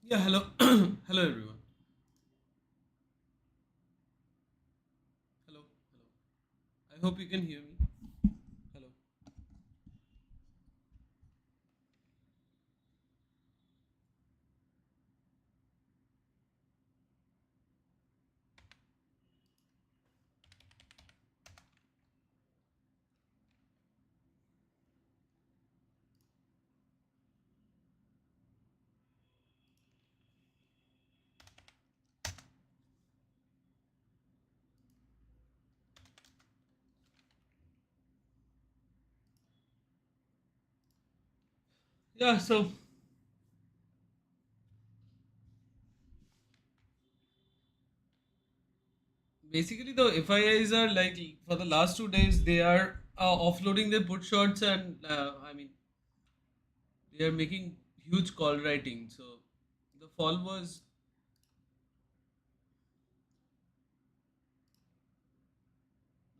Yeah, hello. Hello everyone. Hello. Hello. I hope you can hear me. Hello. Yeah, so basically the FIIs are like for the last 2 days they are offloading their put shots and I mean they are making huge call writing. So the fall was,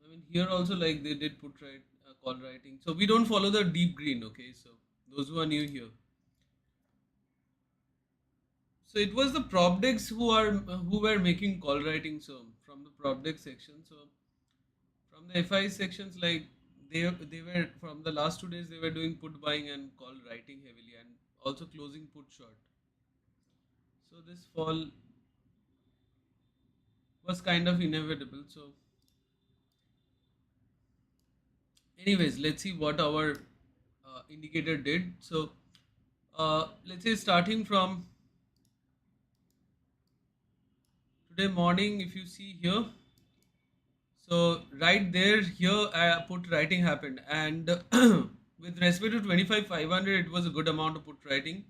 I mean, here also like they did put right call writing. So we don't follow the deep green. Okay, so those who are new here. So it was the prop decks who were making call writing. So from the prop deck section. So from the FI sections, like they were from the last 2 days they were doing put buying and call writing heavily and also closing put short. So this fall was kind of inevitable. So anyways, let's see what our indicator did. So let's say starting from today morning, if you see here, so right there, here I put writing happened, and with respect to 25,500, it was a good amount of put writing.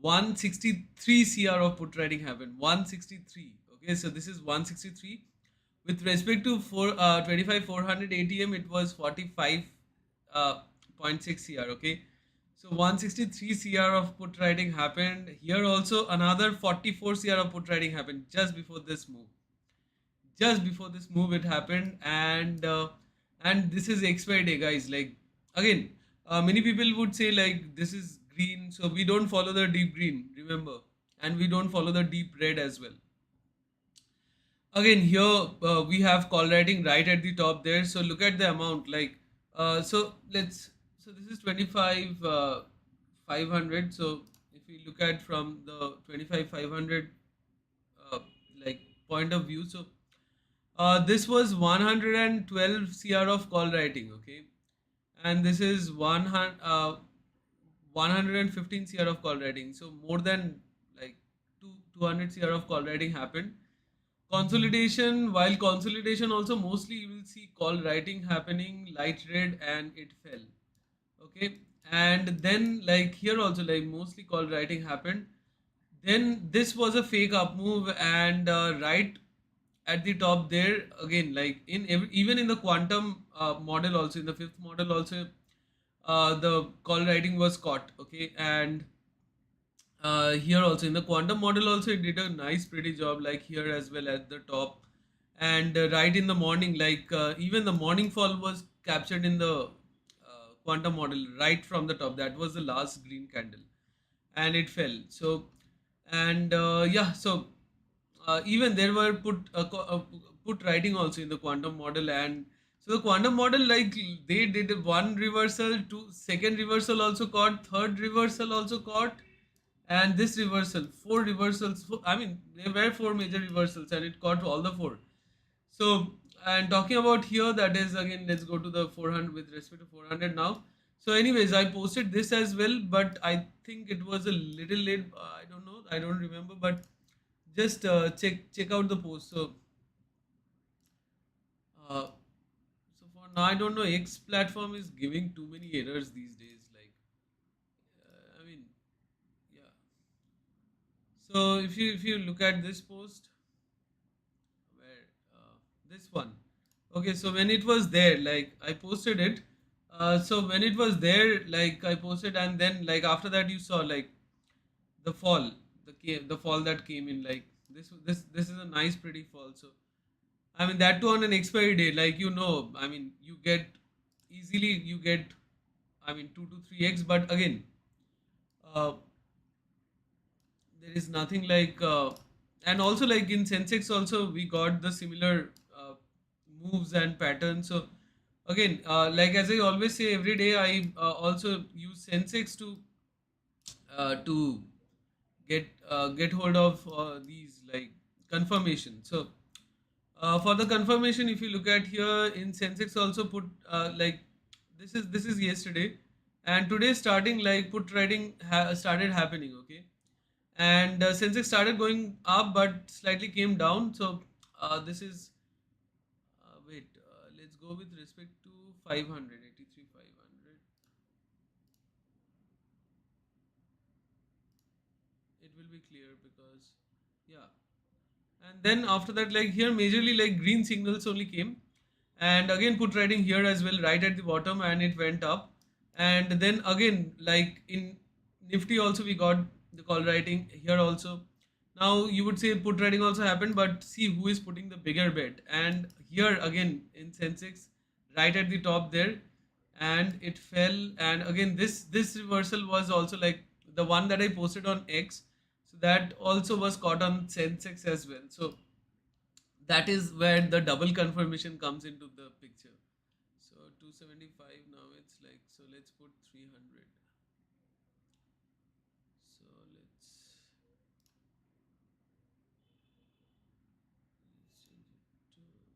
163 CR of put writing happened. 163. Okay, so this is 163. With respect to 25 400 ATM, it was 45 point 6 CR. Okay, so 163 CR of put writing happened. Here also another 44 CR of put writing happened just before this move. Just before this move it happened, and this is expiry day, guys. Like again, many people would say like this is green, so we don't follow the deep green, remember, and we don't follow the deep red as well. Again here we have call writing right at the top there, so look at the amount, like so let's, so this is 25 500. So if we look at from the 25 500 uh, like point of view, so this was 112 CR of call writing, okay, and this is 115 CR of call writing. So more than like 200 CR of call writing happened. Consolidation, while consolidation also mostly you will see call writing happening light red and it fell, okay, and then like here also like mostly call writing happened. Then this was a fake up move, and right at the top there again, like in even in the quantum model also, in the fifth model also, the call writing was caught, okay, and here also in the quantum model also it did a nice pretty job, like here as well at the top, and right in the morning, like even the morning fall was captured in the quantum model right from the top. That was the last green candle, and it fell. So and yeah, so even there were put writing also in the quantum model, and so the quantum model, like they did one reversal, two second reversal also caught, third reversal also caught, and this reversal, four reversals. I mean, there were four major reversals, and it caught all the four. So, and talking about here, that is again, let's go to the 400 with respect to 400 now. So, anyways, I posted this as well, but I think it was a little late. I don't know, I don't remember, but just check out the post. So, so for now, I don't know. X platform is giving too many errors these days. Like, I mean, yeah. So if you look at this post, where this one, okay, so when it was there, like I posted it, so when it was there, like I posted, and then like after that you saw like the fall, the fall that came in, like this is a nice pretty fall. So I mean that too on an expiry day, like I mean you get easily, you get, I mean 2 to 3x, but again, uh, there is nothing like and also like in Sensex also we got the similar moves and patterns. So again, like as I always say, every day I also use Sensex to get hold of these like confirmation. So for the confirmation, if you look at here in Sensex, also put like this is yesterday, and today starting like put trading started happening. Okay, and Sensex started going up but slightly came down. So this is wait. Let's go with respect to 583 500. It will be clear because yeah. And then after that, like here majorly like green signals only came, and again put trading here as well right at the bottom, and it went up. And then again like in Nifty also we got the call writing here also. Now you would say put trading also happened, but see who is putting the bigger bet. And here again in Sensex right at the top there, and it fell. And again this reversal was also like the one that I posted on X, so that also was caught on Sensex as well. So that is where the double confirmation comes into the picture. So 275 now it's like, so let's put 300. So let's change it to 300.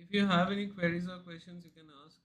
If you have any queries or questions, you can ask.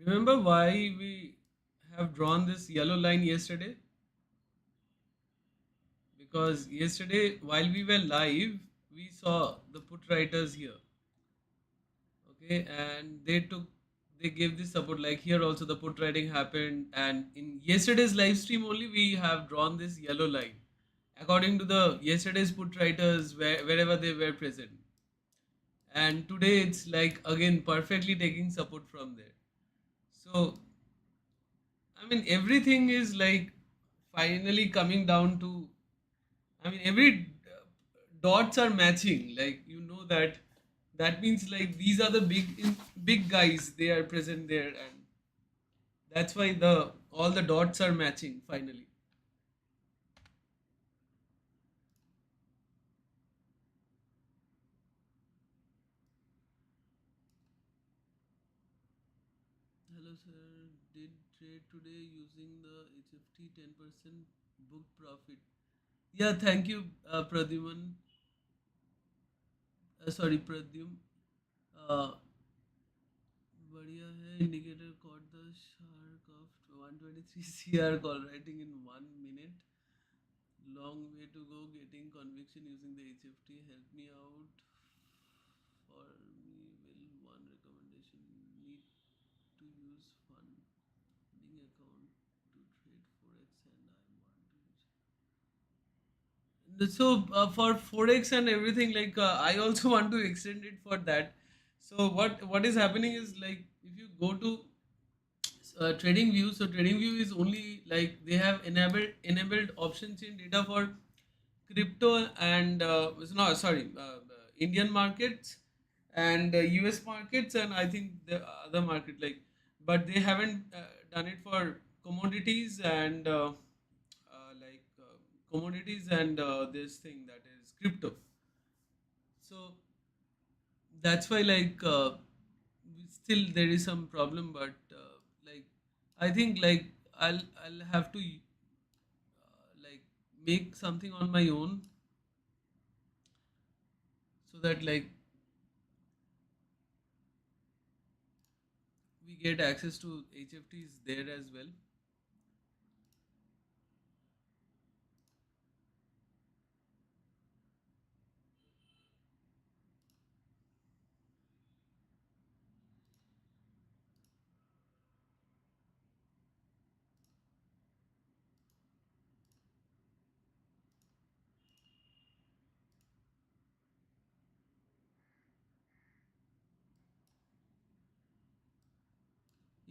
Remember why we have drawn this yellow line yesterday? Because yesterday, while we were live, we saw the put writers here. Okay, and they gave this support. Like here also the put writing happened, and in yesterday's live stream only we have drawn this yellow line according to the yesterday's put writers wherever they were present. And today it's like again perfectly taking support from there. So I mean everything is like finally coming down to, I mean every dots are matching, like you know that, that means like these are the big guys, they are present there, and that's why the all the dots are matching finally. Hello sir, did trade today using the HFT 10% book profit? Yeah, thank you, Pradyuman. Sorry, Pradyum. Uh, बढ़िया है, indicator caught the shark of 123 CR call writing in 1 minute. Long way to go getting conviction using the HFT. Help me out. For me, will one recommendation need to use funding account to trade forex, and I want to use. So for forex and everything, like I also want to extend it for that. So what is happening is like if you go to trading view, so trading view is only like they have enabled options in data for crypto and no sorry Indian markets and US markets, and I think the other market, like, but they haven't done it for commodities and commodities and this thing that is crypto. So that's why like still there is some problem, but like I think like I'll have to like make something on my own so that like we get access to HFTs there as well.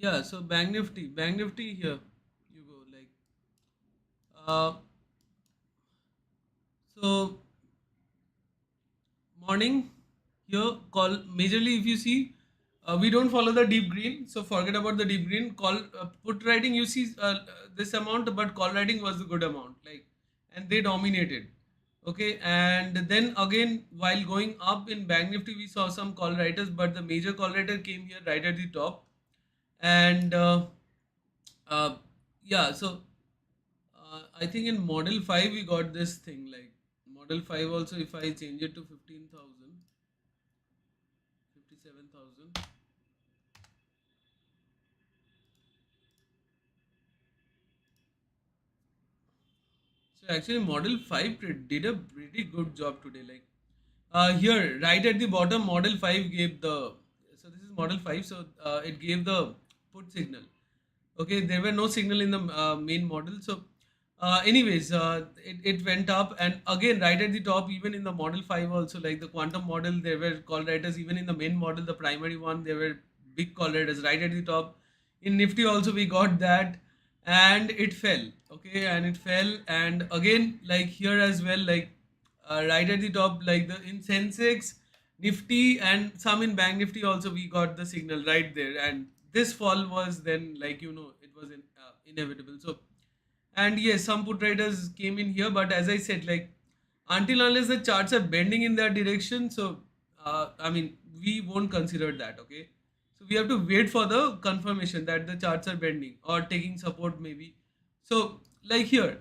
Yeah, so Bank Nifty here you go like uh so morning here call majorly if you see we don't follow the deep green, so forget about the deep green call. Put writing you see this amount, but call writing was a good amount, like, and they dominated. Okay, and then again while going up in Bank Nifty we saw some call writers, but the major call writer came here right at the top. And uh, yeah, so I think in model 5 we got this thing, like model 5 also if I change it to 15,000, 57,000. So actually model 5 did a pretty good job today, like here right at the bottom model 5 gave the, so this is model 5, so it gave the put signal. Okay, there were no signal in the main model, so anyways it went up, and again right at the top even in the model 5 also, like the quantum model there were call writers, even in the main model the primary one there were big call writers right at the top. In Nifty also we got that, and it fell. Okay, and it fell, and again like here as well, like right at the top, like the in Sensex, Nifty, and some in Bank Nifty also we got the signal right there, and this fall was then like you know it was inevitable. So, and yes, some put traders came in here, but as I said, like until unless the charts are bending in that direction, so I mean we won't consider that. Okay, so we have to wait for the confirmation that the charts are bending or taking support maybe. So like here,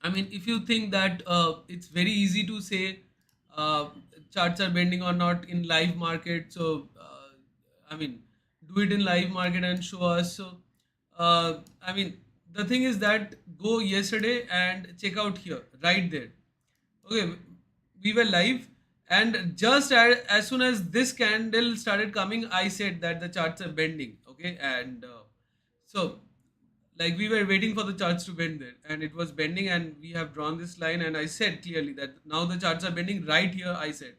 I mean, if you think that it's very easy to say charts are bending or not in live market, so I mean, do it in live market and show us. So, I mean, the thing is that go yesterday and check out here, right there. Okay, we were live, and just as soon as this candle started coming, I said that the charts are bending. Okay, and so like we were waiting for the charts to bend there, and it was bending, and we have drawn this line, and I said clearly that now the charts are bending right here. I said,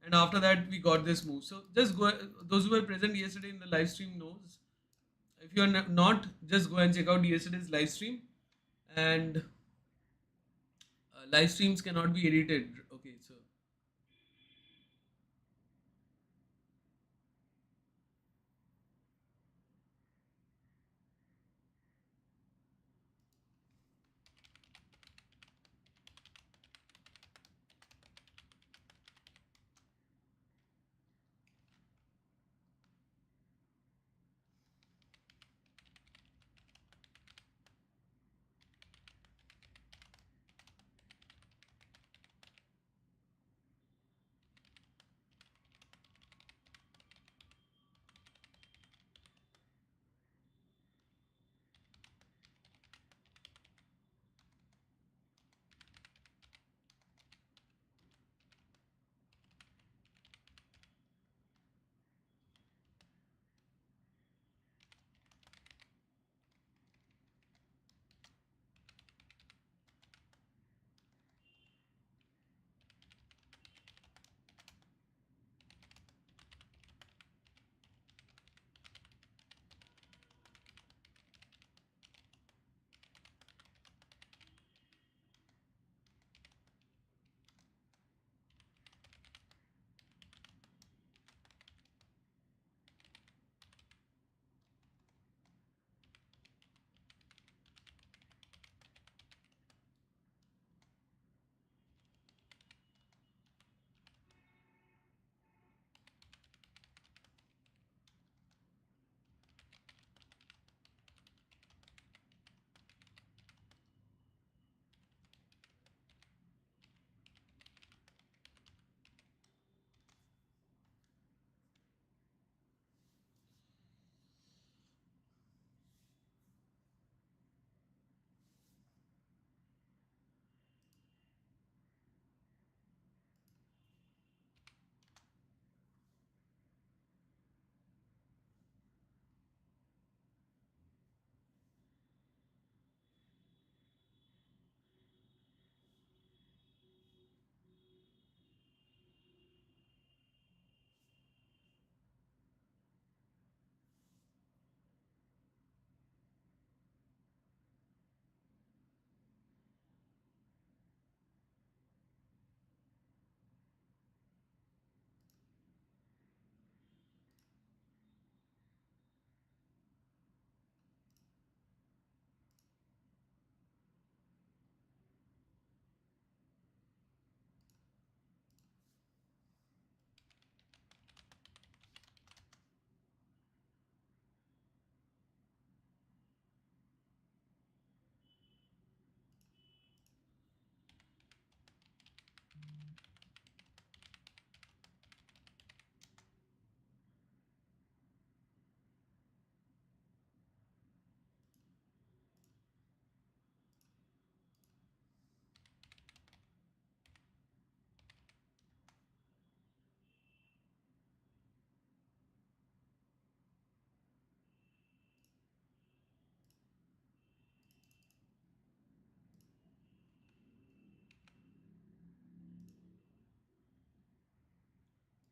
and after that we got this move. So just go. Those who were present yesterday in the live stream knows. If you are not, just go and check out yesterday's live stream. And live streams cannot be edited. Okay, so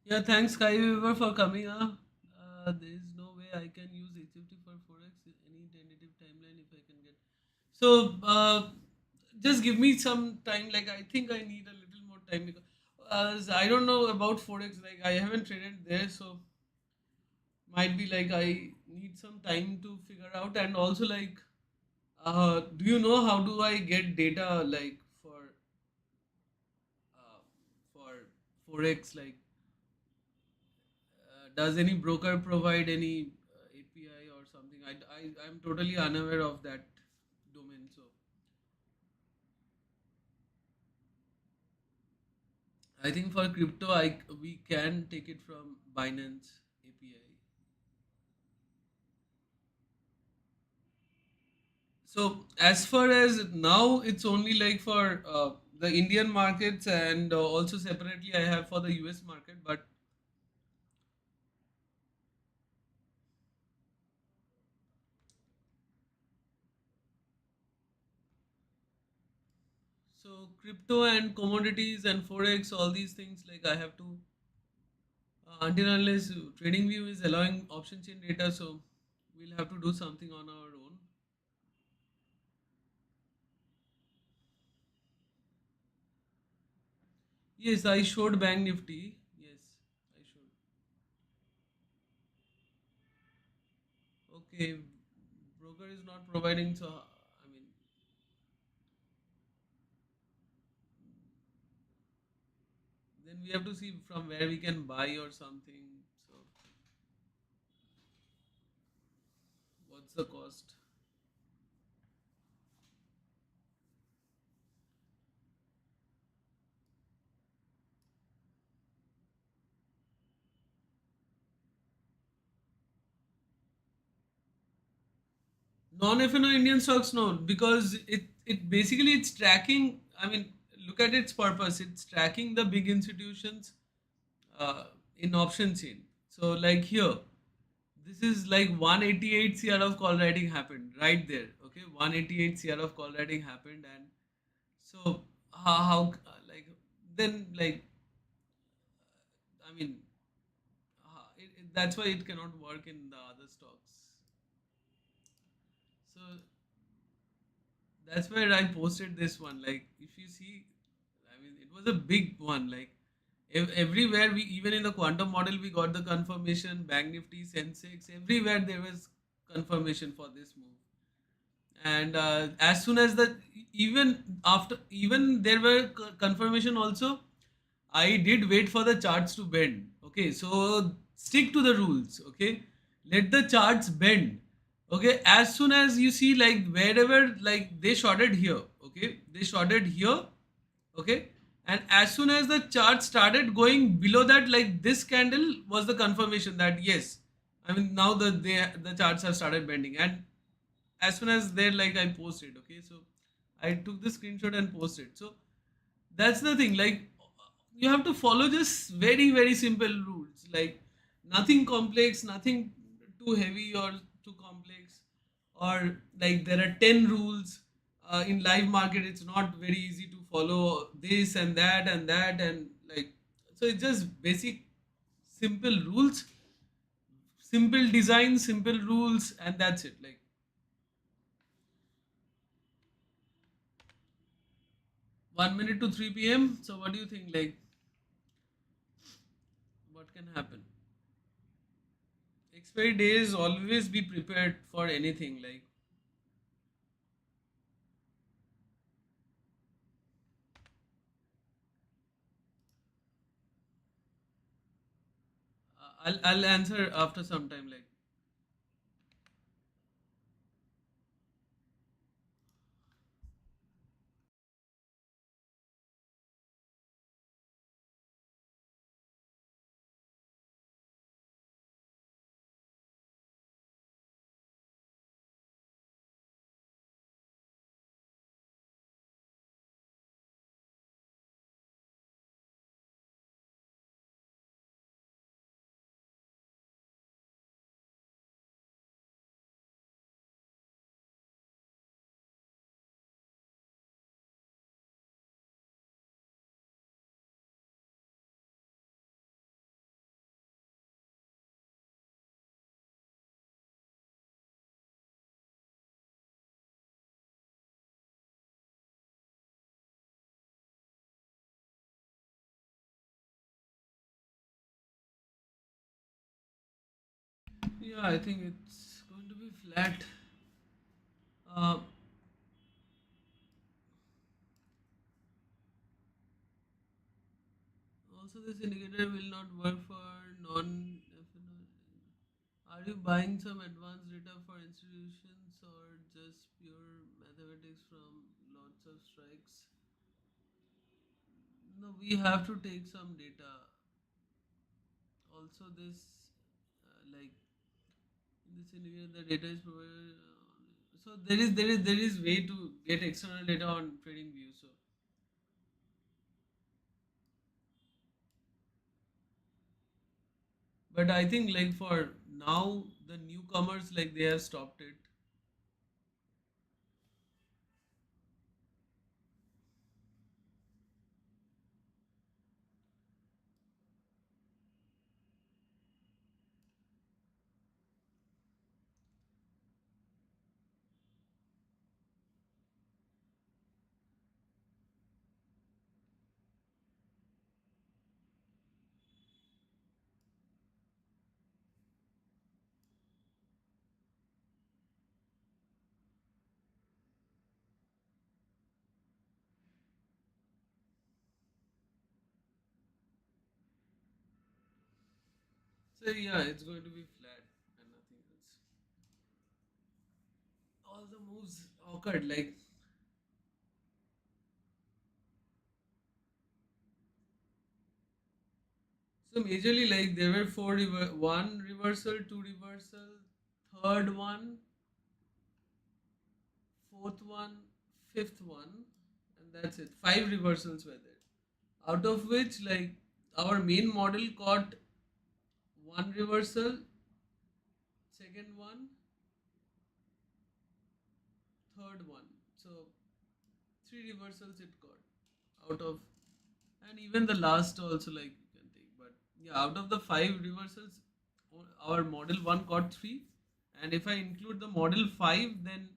yeah, thanks Kai Weaver for coming up. There is no way I can use HFT for forex. Any tentative timeline if I can get. So just give me some time. Like I think I need a little more time because I don't know about forex. Like I haven't traded there, so might be like I need some time to figure out. And also like, do you know how do I get data like uh, for forex? Like, does any broker provide any API or something? I'm totally unaware of that domain. So I think for crypto, we can take it from Binance API. So as far as now, it's only like for the Indian markets, and also separately I have for the US market. But so crypto and commodities and forex, all these things, like I have to until unless TradingView is allowing option chain data, so we'll have to do something on our own. Yes, I showed Bank Nifty. Yes, I showed. Okay, broker is not providing, so I mean, then we have to see from where we can buy or something. So what's the cost? Non-FNO Indian stocks, no, because it basically it's tracking. I mean, look at its purpose. It's tracking the big institutions uh, in option chain. So like here, this is like 188 CR of call writing happened right there. Okay, 188 CR of call writing happened, and so how like then like I mean that's why it cannot work in the other stocks. So that's where I posted this one. Like, if you see, I mean, it was a big one. Like, everywhere we, even in the quantum model, we got the confirmation. Bank Nifty, Sensex, everywhere there was confirmation for this move. And as soon as the even after even there were confirmation also, I did wait for the charts to bend. Okay, so stick to the rules. Okay, let the charts bend. Okay, as soon as you see like wherever like they shorted here. Okay, they shorted here. Okay, and as soon as the chart started going below that, like this candle was the confirmation that yes, I mean now the charts have started bending, and as soon as they're like I posted. Okay, so I took the screenshot and posted. So that's the thing, like you have to follow just very simple rules, like nothing complex, nothing too heavy or too complex, or like there are 10 rules in live market. It's not very easy to follow this and that and that, and like so it's just basic simple rules, simple design, simple rules, and that's it. Like 1 minute to 3 p.m. So what do you think, like what can happen? Expiry days, always be prepared for anything. Like I'll answer after some time. Like yeah, I think it's going to be flat. Uh, Also, this indicator will not work for non. Are you buying some advanced data for institutions or just pure mathematics from lots of strikes? No, we have to take some data. Also, this like in this indicator, the data is provided. So there is way to get external data on TradingView. So but I think like for now the newcomers, like they have stopped it. So yeah, it's going to be flat and nothing else. All the moves occurred like, so majorly like there were one reversal, two reversal, third one, fourth one, fifth one, and that's it. Five reversals were there. Out of which like our main model caught one reversal, second one, third one. So three reversals it got out of, and even the last also like you can take. But yeah, out of the five reversals, our model one caught three, and if I include the model five, then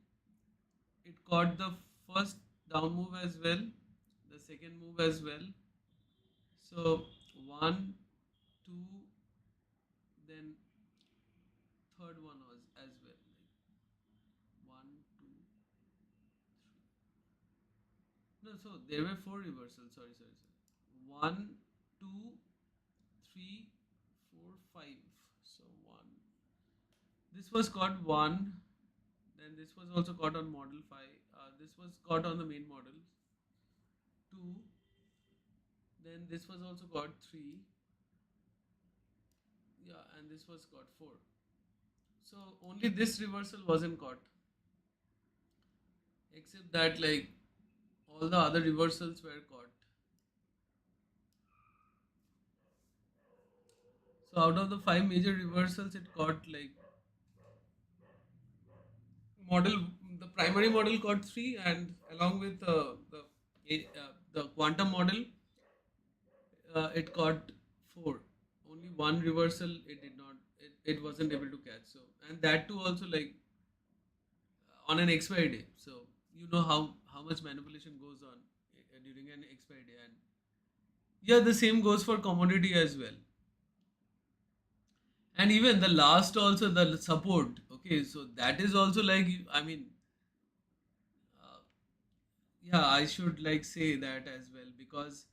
it caught the first down move as well, the second move as well. So one, two, then third one was as well. Like one, two, no, so there were four reversals. Sorry. One, two, three, four, five. So one. This was caught one. Then this was also caught on model five. This was caught on the main model. Two. Then this was also caught three. Yeah, and this was caught four. So only this reversal wasn't caught, except that like all the other reversals were caught. So out of the five major reversals, it caught like model, the primary model caught three, and along with the quantum model, it caught four. Only one reversal it did not. It wasn't able to catch. So and that too also like on an expiry day. So you know how much manipulation goes on during an expiry day, and yeah, the same goes for commodity as well. And even the last also the support. Okay, so that is also like, I mean, uh, yeah, I should like say that as well, because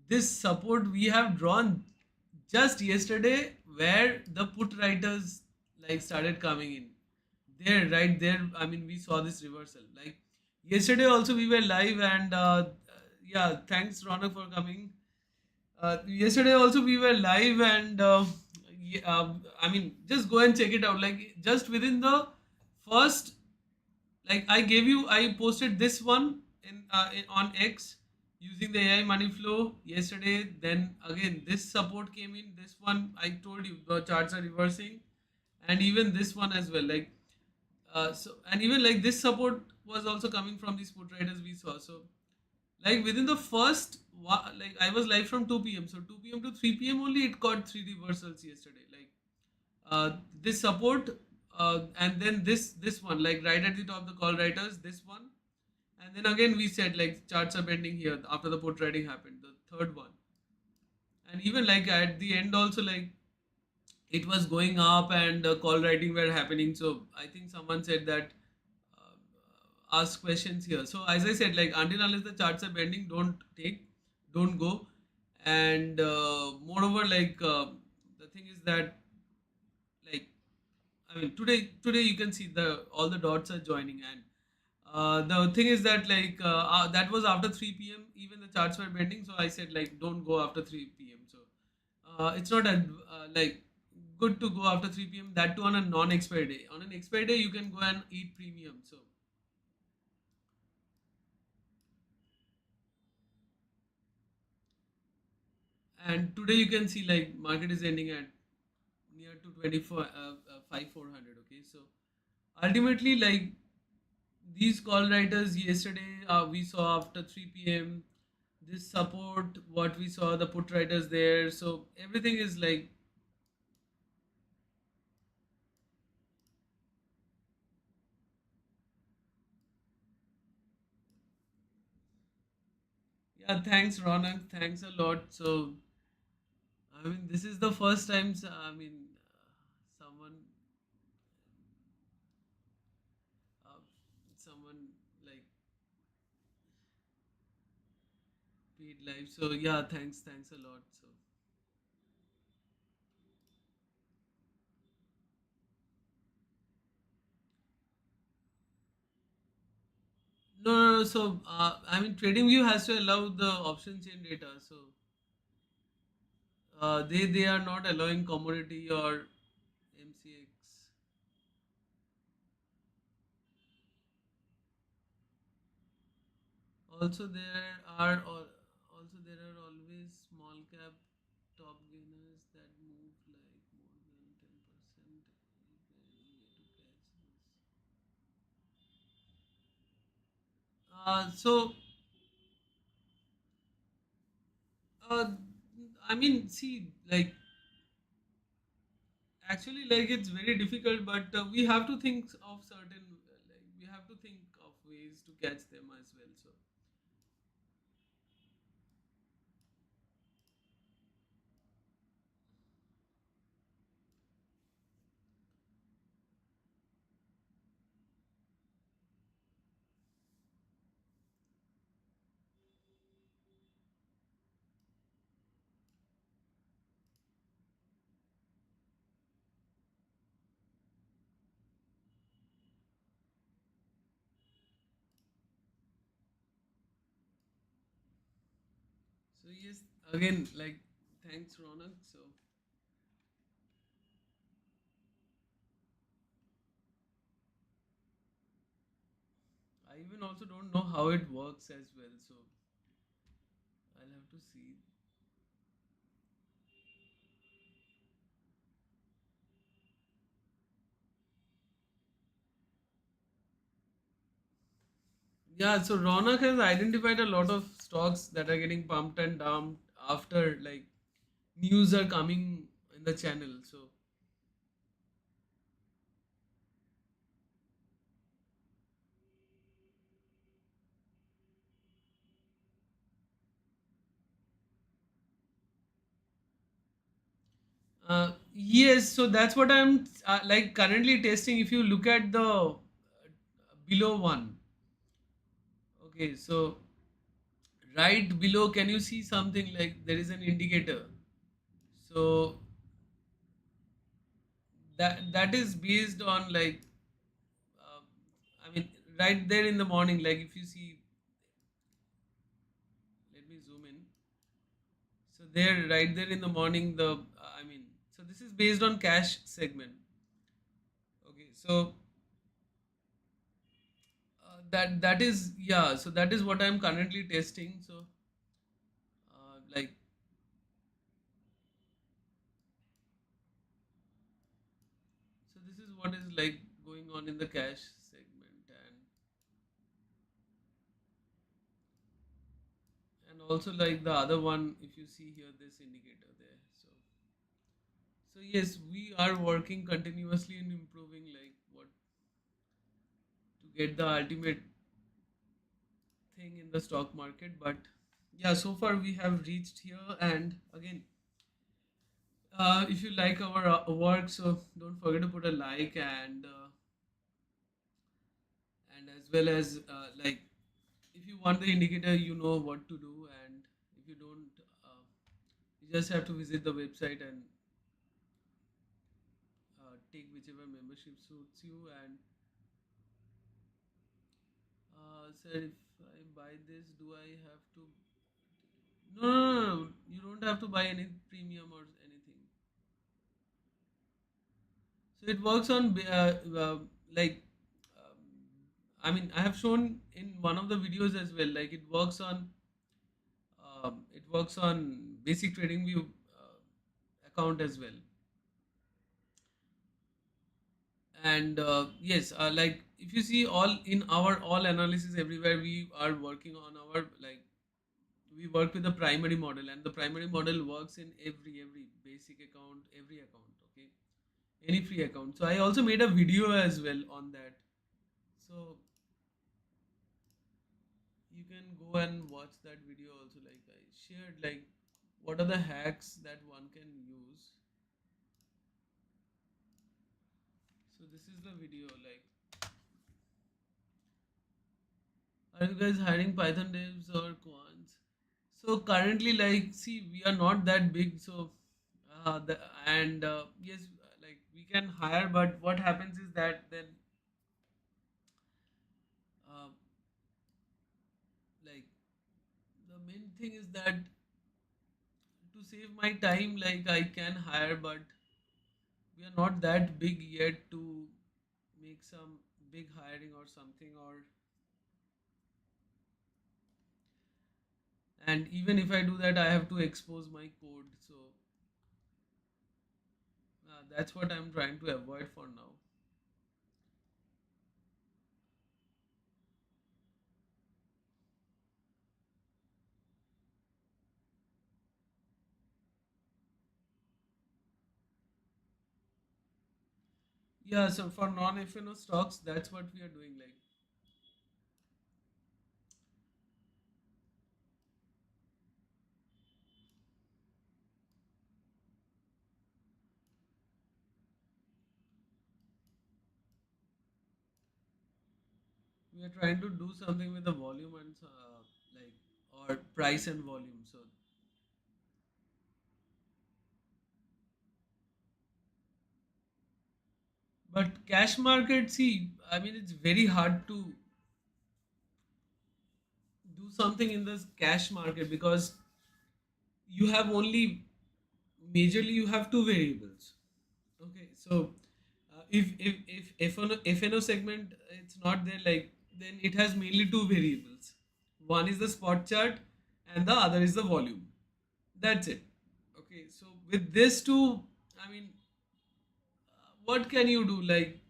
this support we have drawn just yesterday, where the put writers like started coming in there, right there. I mean, we saw this reversal like yesterday also we were live, and yeah, thanks Ronak for coming. Yesterday also we were live, and I mean, just go and check it out. Like just within the first, like I posted this one on X using the AI money flow yesterday. Then again, this support came in. This one I told you the charts are reversing, and even this one as well. Like and even like this support was also coming from these put riders we saw. So like within the first like I was live from 2 p.m. So 2 p.m. to 3 p.m. only it got three reversals yesterday. Like this support, and then this one like right at the top the call writers, this one, and then again we said like charts are bending here after the put writing happened, the third one. And even like at the end also like it was going up, and call writing were happening. So I think someone said that ask questions here. So as I said, like until unless the charts are bending, don't go. And moreover, like the thing is that like I mean today you can see the all the dots are joining, and the thing is that like that was after 3 p.m. Even the charts were bending, so I said like don't go after 3 p.m. So it's not like good to go after 3 p.m. That too on a non-expiry day. On an expiry day, you can go and eat premium. So and today you can see like market is ending at near to 24 5 400. Okay, so ultimately like these call writers yesterday, we saw after 3 p.m. this support, what we saw the put writers there, so everything is like, yeah, thanks Ronak, thanks a lot. So I mean this is the first time, I mean someone uh, someone like paid live, so yeah, thanks a lot. So no, so I mean TradingView has to allow the option chain data, so they are not allowing commodity or MCX. Also also there are always small cap top gainers that move like more than 10%. Is there any way to catch this? So uh, I mean, see, like actually, like it's very difficult, but we have to think of certain like we have to think of ways to catch them as well. So so yes, again, like thanks Ronak. So I even also don't know how it works as well. So I'll have to see. Yeah, so Ronak has identified a lot of stocks that are getting pumped and dumped after like news are coming in the channel. So yes, so that's what I'm like currently testing. If you look at the below one, okay, so right below, can you see something like there is an indicator? So that is based on like, uh, I mean, right there in the morning, like if you see, let me zoom in. So there, right there in the morning, the I mean, so this is based on cash segment. Okay, so that is, yeah. So that is what I'm currently testing. So like, so this is what is like going on in the cash segment, and also like the other one, if you see here, this indicator there. So yes, we are working continuously in improving like what to get the ultimate thing in the stock market. But yeah, so far we have reached here, and again, if you like our work, so don't forget to put a like, and as well as like if you want the indicator, you know what to do, and if you don't, you just have to visit the website and take whichever membership suits you. And sir, if I buy this, do I have to? No, no, no, no. You don't have to buy any premium or anything. So it works on like, um, I mean, I have shown in one of the videos as well. Like it works on basic trading view account as well. And yes, like if you see all in our all analysis everywhere, we are working on our like we work with the primary model, and the primary model works in every basic account, every account, okay, any free account. So I also made a video as well on that, so you can go and watch that video also. Like I shared like what are the hacks that one can use. So this is the video. Like, are you guys hiring Python devs or quants? So currently, like, see, we are not that big. So, and yes, like we can hire, but what happens is that then, uh, like, the main thing is that to save my time, like I can hire, but we are not that big yet to make some big hiring or something. Or and even if I do that, I have to expose my code. So that's what I'm trying to avoid for now. Yeah, so for non-FNO stocks, that's what we are doing. Like, we are trying to do something with the volume and like or price and volume. So, but cash market, see, I mean, it's very hard to do something in this cash market because you have only majorly you have two variables. Okay, so if FNO segment it's not there, like then it has mainly two variables. One is the spot chart, and the other is the volume. That's it. Okay, so with this two, I mean, what can you do? Like,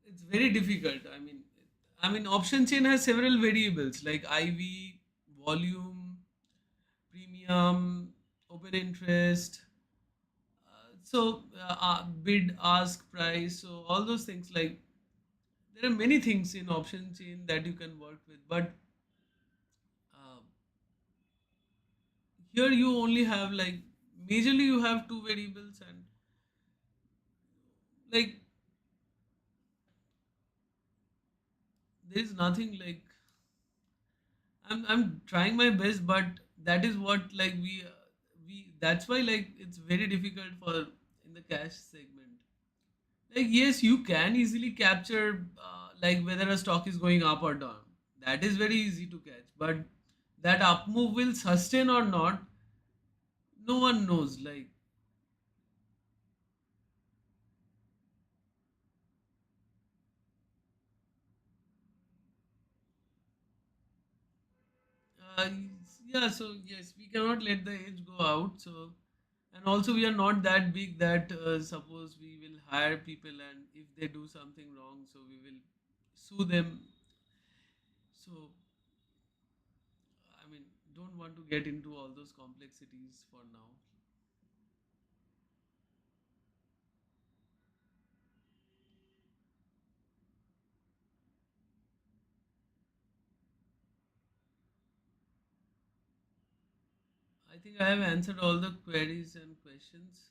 it's very difficult. I mean, option chain has several variables like IV, volume, premium, open interest, bid, ask, price. So all those things, like there are many things in option chain that you can work with, but uh, here you only have like majorly you have two variables, and like there is nothing like I'm trying my best, but that is what like we that's why like it's very difficult for in the cash segment. Like yes, you can easily capture like whether a stock is going up or down. That is very easy to catch, but that up move will sustain or not, no one knows. Like uh, yeah, so yes, we cannot let the age go out. So and also we are not that big that suppose we will hire people and if they do something wrong, so we will sue them. So I mean, don't want to get into all those complexities for now. I think I have answered all the queries and questions.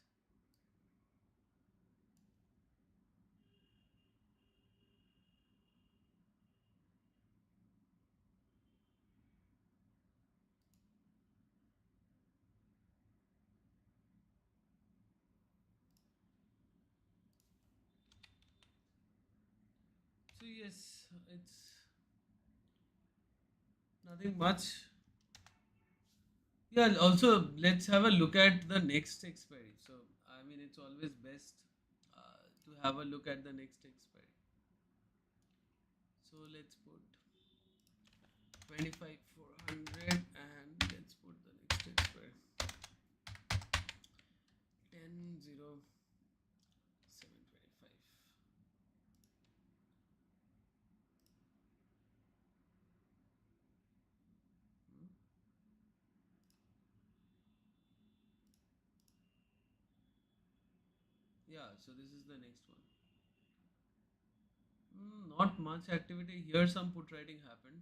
So yes, it's nothing much. Yeah, also let's have a look at the next expiry. So I mean, it's always best to have a look at the next expiry. So let's put 25 400 N0725. Yeah, so this is the next one. Not much activity here. Some put writing happened,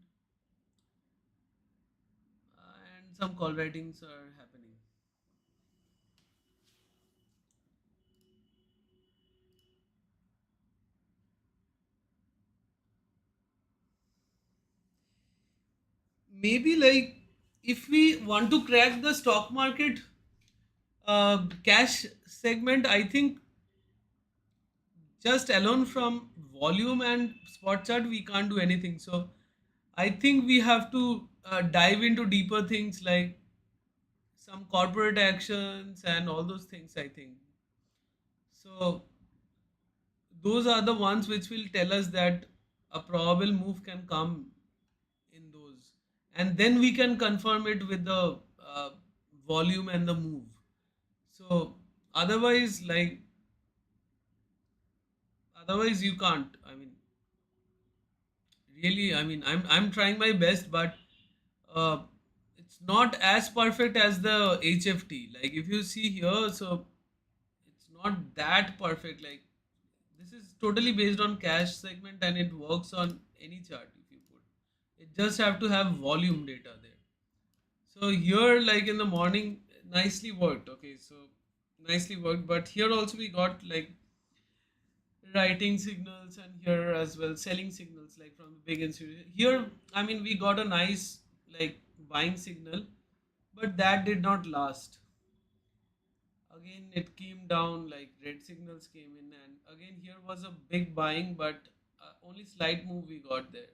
and some call writings are happening. Maybe like if we want to crack the stock market cash segment, I think just alone from volume and spot chart, we can't do anything. So I think we have to dive into deeper things like some corporate actions and all those things. I think so. Those are the ones which will tell us that a probable move can come in those, and then we can confirm it with the volume and the move. So otherwise, like otherwise you can't. I mean, really, I mean, I'm trying my best, but uh, it's not as perfect as the HFT. Like if you see here, so it's not that perfect. Like this is totally based on cash segment and it works on any chart if you put. It just have to have volume data there. So here, like in the morning, nicely worked. Okay, so nicely worked. But here also we got like writing signals and here as well selling signals like from the big institution. Here, I mean, we got a nice like buying signal, but that did not last. Again, it came down like red signals came in, and again here was a big buying, but only slight move we got there.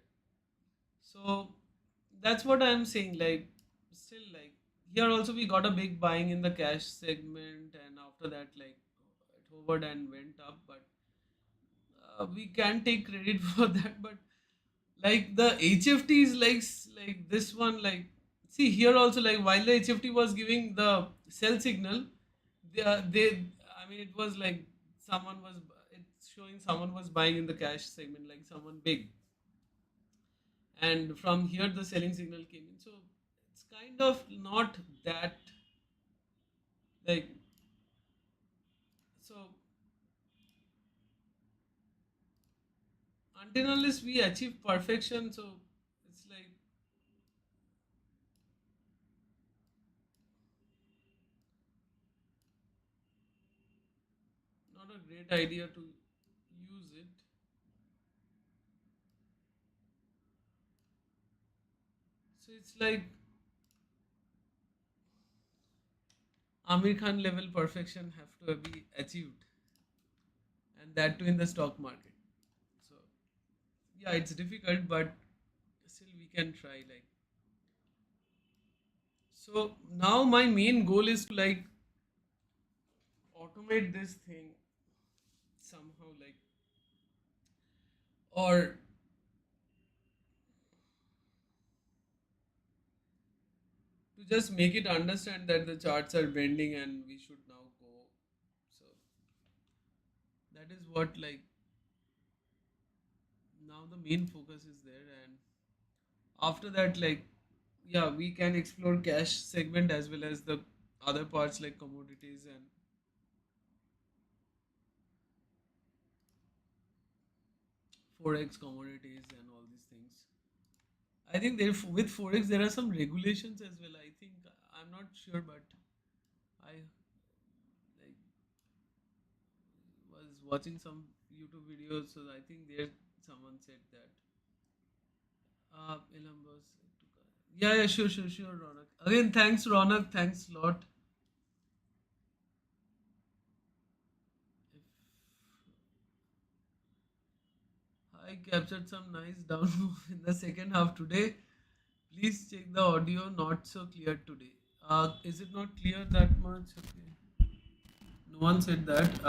So that's what I'm saying. Like still like here also we got a big buying in the cash segment, and after that like it hovered and went up, but we can take credit for that. But like the HFT is like this one like see here also like while the HFT was giving the sell signal, they I mean it was like someone was it's showing someone was buying in the cash segment like someone big, and from here the selling signal came in. So it's kind of not that like so until unless we achieve perfection, so it's like not a great idea to use it. So it's like Amir Khan level perfection have to be achieved, and that too in the stock market. So yeah, it's difficult, but still we can try. Like so now, my main goal is to like automate this thing somehow, like or to just make it understand that the charts are bending and we should now go. So that is what like now the main focus is there, and after that like yeah we can explore cash segment as well as the other parts like commodities and forex commodities and all these things. I think there with forex there are some regulations as well. I think I'm not sure, but I like was watching some YouTube videos, so I think there someone said that. Ilambos. Yeah, yeah, sure, Ronak. Again, thanks, Ronak. Thanks a lot. If I captured some nice down move in the second half today, please check the audio. Not so clear today. Is it not clear that much? Okay. No one said that.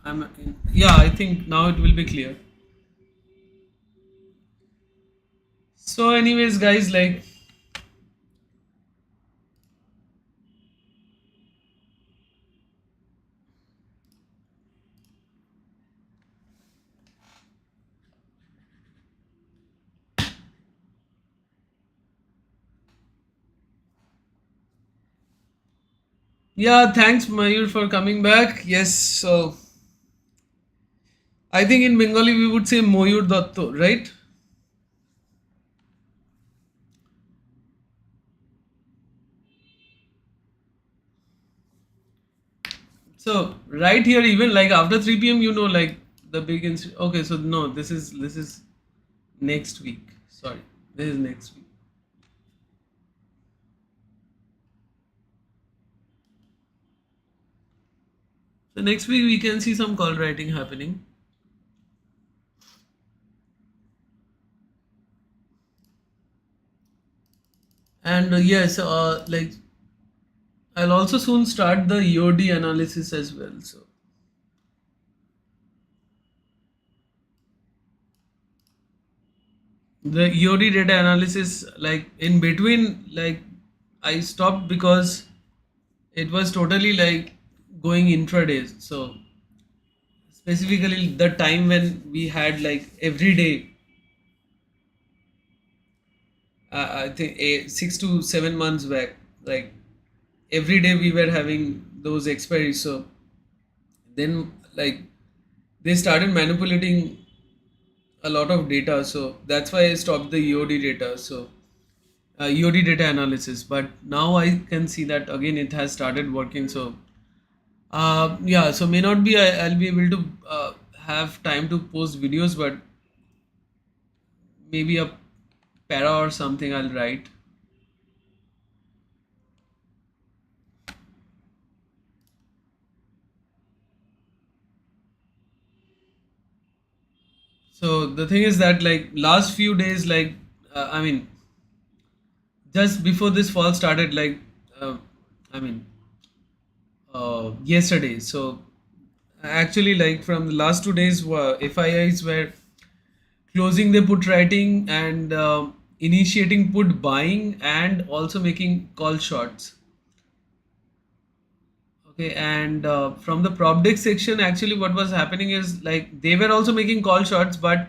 I'm in. Yeah, I think now it will be clear. So, anyways, guys, like Yeah, thanks Mayur for coming back. Yes, so I think in Bengali we would say Moyur Datto, right? So right here, even like after 3 p.m., like the big Okay, so no, this is next week. Sorry, this is next week. So next week we can see some call writing happening. And yes, like I'll also soon start the EOD analysis as well. So the EOD data analysis, like in between, like I stopped because it was totally like going intraday. So specifically the time when we had like every day, I think 6 to 7 months back, like every day we were having those expiries. So then like they started manipulating a lot of data. So that's why I stopped the EOD data. So EOD data analysis. But now I can see that again it has started working. So yeah, so may not be I'll be able to have time to post videos, but maybe a para or something I'll write. So the thing is that like last few days, like I mean, just before this fall started, like uh, I mean, yesterday. So actually, like from the last 2 days, FIIs were closing the put writing and initiating put buying and also making call shots. Okay, and from the prop deck section, actually, what was happening is like they were also making call shots, but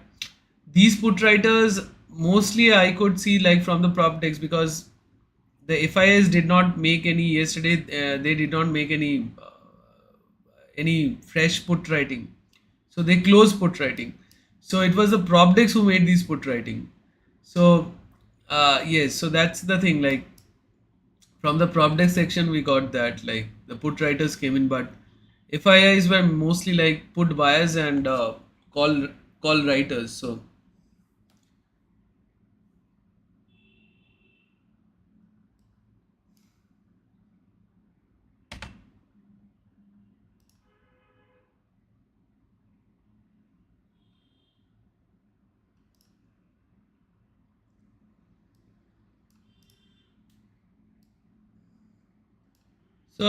these put writers mostly I could see like from the prop decks because the FIS did not make any yesterday. They did not make any fresh put writing, so they closed put writing. So it was the prop decks who made these put writing. So yes, so that's the thing. Like from the prop deck section we got that like the put writers came in, but FIIs were mostly like put buyers and call call writers. So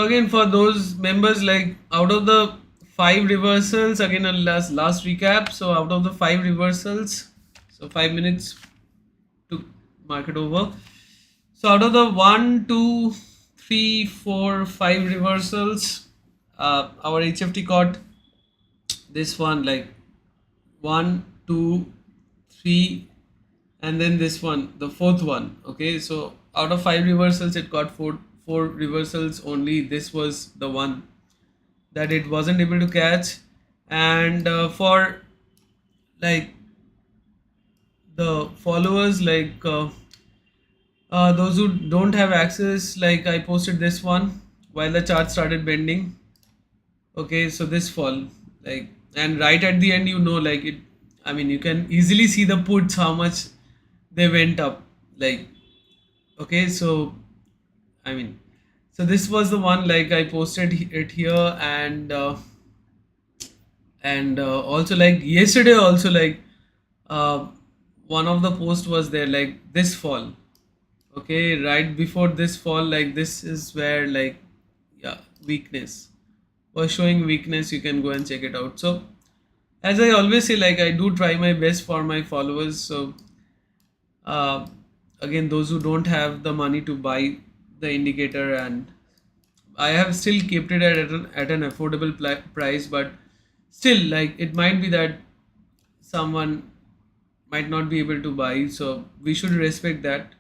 again for those members, like out of the five reversals, again a last recap. So out of the five reversals, so 5 minutes to market over. So out of the 1, 2, 3, 4, 5 reversals, our HFT caught this one like 1, 2, 3, and then this one, the fourth one. Okay, so out of five reversals, it got four reversals only. This was the one that it wasn't able to catch, and for like the followers, like those who don't have access, like I posted this one while the chart started bending. Okay, so this fall, like, and right at the end, like it. I mean, you can easily see the puts how much they went up. Like, okay, so I mean, so this was the one like I posted it here, and also like yesterday also like uh, one of the post was there like this fall. Okay, right before this fall, like this is where like yeah, weakness was showing weakness. You can go and check it out. So as I always say, like I do try my best for my followers. So uh, again, those who don't have the money to buy the indicator, and I have still kept it at an affordable price, but still like it might be that someone might not be able to buy, so we should respect that.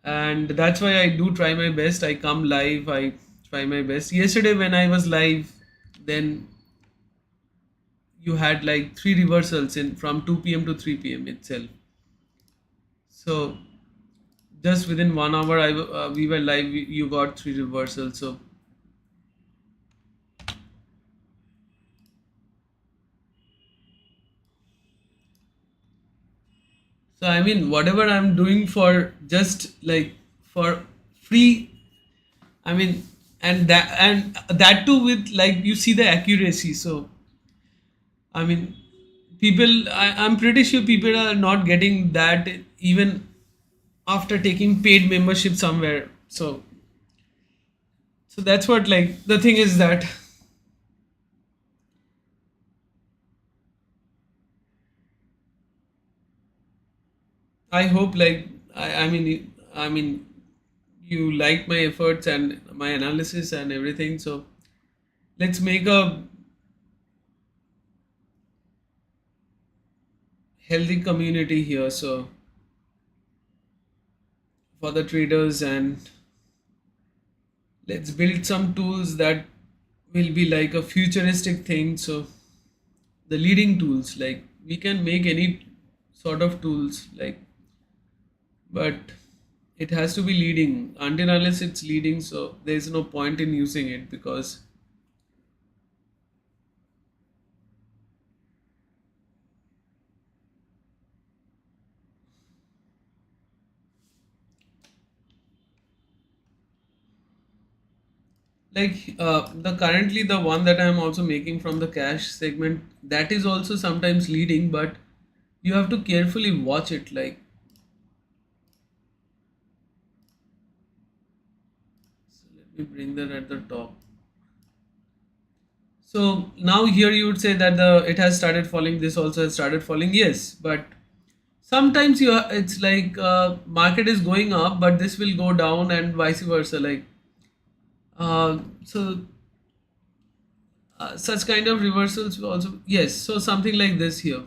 And that's why I do try my best. I come live, I try my best. Yesterday when I was live, then you had like three reversals in from 2 p.m. to 3 p.m. itself. So just within 1 hour, we were live. You got three reversals. So I mean, whatever I'm doing for just like for free, I mean, and that too with like you see the accuracy. So I mean, I'm pretty sure people are not getting that even after taking paid membership somewhere. So that's what like the thing is that I hope like I mean you like my efforts and my analysis and everything. So let's make a healthy community here. So for the traders, and let's build some tools that will be like a futuristic thing. So the leading tools, like we can make any sort of tools, like, but it has to be leading. Until unless it's leading, so there's no point in using it, because like the currently the one that I'm also making from the cash segment, that is also sometimes leading, but you have to carefully watch it. Like, so let me bring that at the top. So now here you would say that the it has started falling, this also has started falling, yes, but sometimes it's like market is going up but this will go down and vice versa, like so such kind of reversals will also, yes, so something like this here.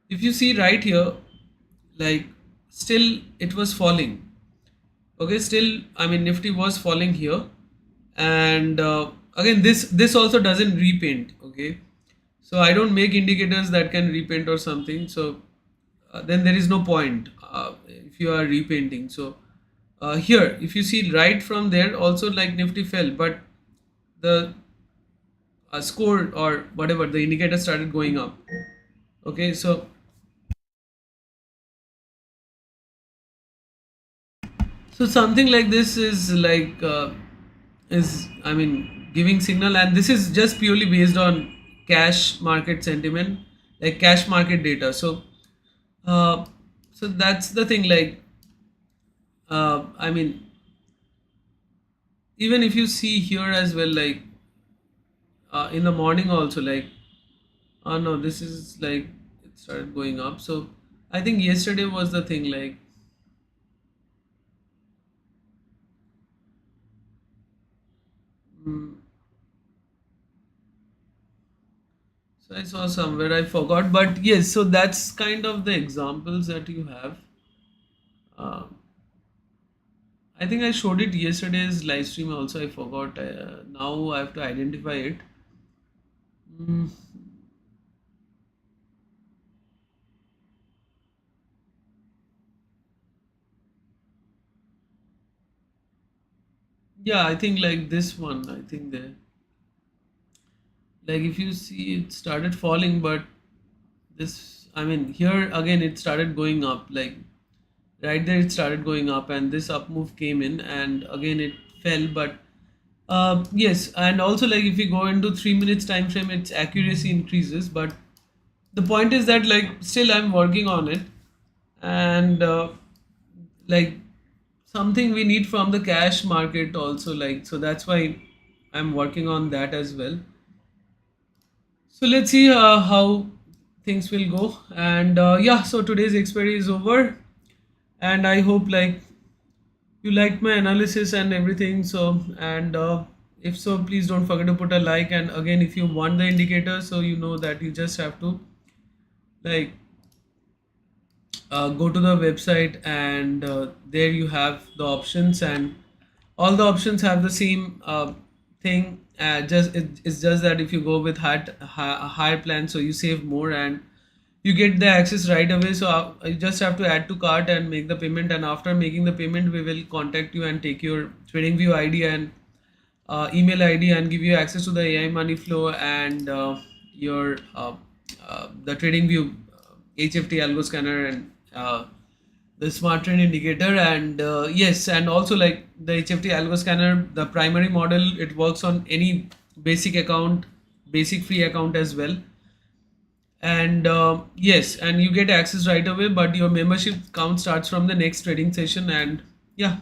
If you see right here, like still it was falling. Okay, still I mean Nifty was falling here, and again this also doesn't repaint. Okay, so I don't make indicators that can repaint or something. So then there is no point if you are repainting. So here if you see right from there also, like Nifty fell, but the score or whatever the indicator started going up. Okay, so something like this is like is I mean giving signal, and this is just purely based on cash market sentiment, like cash market data. Uh, so that's the thing. Like I mean, even if you see here as well, like in the morning also, like oh no, this is like it started going up. So I think yesterday was the thing. Like mm, so I saw somewhere, I forgot, but yes. So that's kind of the examples that you have. Uh, I think I showed it yesterday's live stream also. I forgot. Now I have to identify it. Mm, yeah, I think like this one. I think there, like if you see, it started falling, but this, I mean, here again it started going up. Like right there, it started going up, and this up move came in, and again it fell. But yes, and also like if you go into 3 minutes time frame, its accuracy increases. But the point is that like still I'm working on it, and like something we need from the cash market also, like so that's why I'm working on that as well. So let's see how things will go, and yeah, so today's experiment is over, and I hope like you liked my analysis and everything. So, and if so, please don't forget to put a like, and again if you want the indicator, so you know that you just have to like go to the website, and there you have the options, and all the options have the same thing. It's just that if you go with higher plan, so you save more and you get the access right away. So you just have to add to cart and make the payment, and after making the payment we will contact you and take your TradingView ID and email ID and give you access to the AI money flow and your the TradingView HFT Algo Scanner and the smart trend indicator. And yes, and also like the HFT Algo Scanner, the primary model, it works on any basic account, basic free account as well. And yes, and you get access right away, but your membership count starts from the next trading session. And yeah,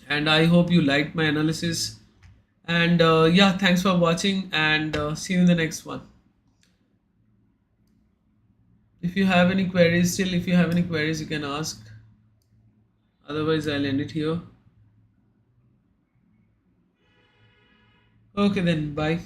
and I hope you liked my analysis. And yeah, thanks for watching, and see you in the next one. If you have any queries, still if you have any queries, you can ask. Otherwise I'll end it here. Okay then, bye.